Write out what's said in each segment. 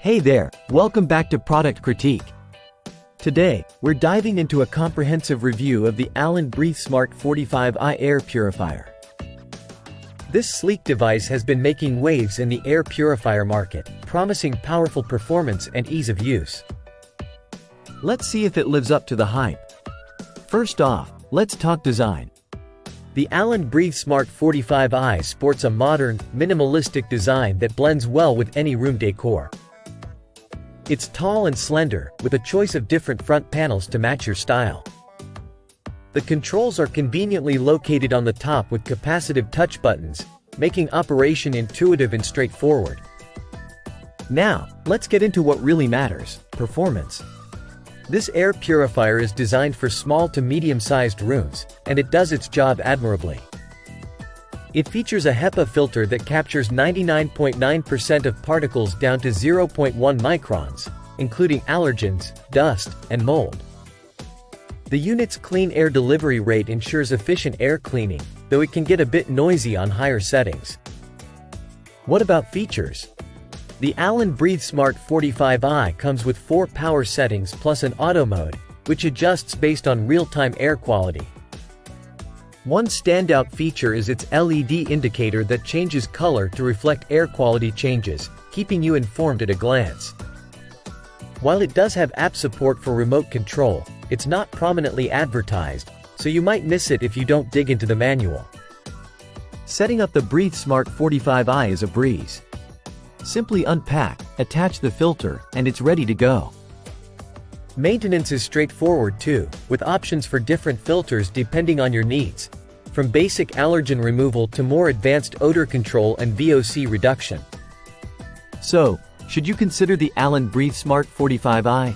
Hey there, welcome back to Product Critique. Today, we're diving into a comprehensive review of the Alen Breathesmart 45i Air Purifier. This sleek device has been making waves in the air purifier market, promising powerful performance and ease of use. Let's see if it lives up to the hype. First off, let's talk design. The Alen Breathesmart 45i sports a modern, minimalistic design that blends well with any room decor. It's tall and slender, with a choice of different front panels to match your style. The controls are conveniently located on the top with capacitive touch buttons, making operation intuitive and straightforward. Now, let's get into what really matters: performance. This air purifier is designed for small to medium-sized rooms, and it does its job admirably. It features a HEPA filter that captures 99.9% of particles down to 0.1 microns, including allergens, dust, and mold. The unit's clean air delivery rate ensures efficient air cleaning, though it can get a bit noisy on higher settings. What about features? The Alen Breathesmart 45i comes with 4 power settings plus an auto mode, which adjusts based on real-time air quality. One standout feature is its LED indicator that changes color to reflect air quality changes, keeping you informed at a glance. While it does have app support for remote control, it's not prominently advertised, so you might miss it if you don't dig into the manual. Setting up the Breathesmart 45i is a breeze. Simply unpack, attach the filter, and it's ready to go. Maintenance is straightforward too, with options for different filters depending on your needs, from basic allergen removal to more advanced odor control and VOC reduction. So, should you consider the Alen Breathesmart 45i?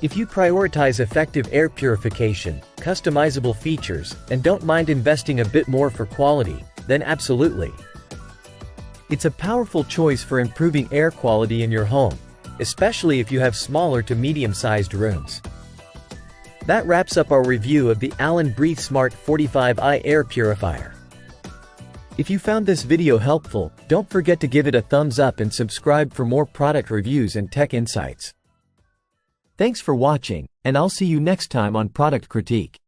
If you prioritize effective air purification, customizable features, and don't mind investing a bit more for quality, then absolutely. It's a powerful choice for improving air quality in your home, especially if you have smaller to medium-sized rooms. That wraps up our review of the Alen Breathesmart 45i Air Purifier. If you found this video helpful, don't forget to give it a thumbs up and subscribe for more product reviews and tech insights. Thanks for watching, and I'll see you next time on Product Critique.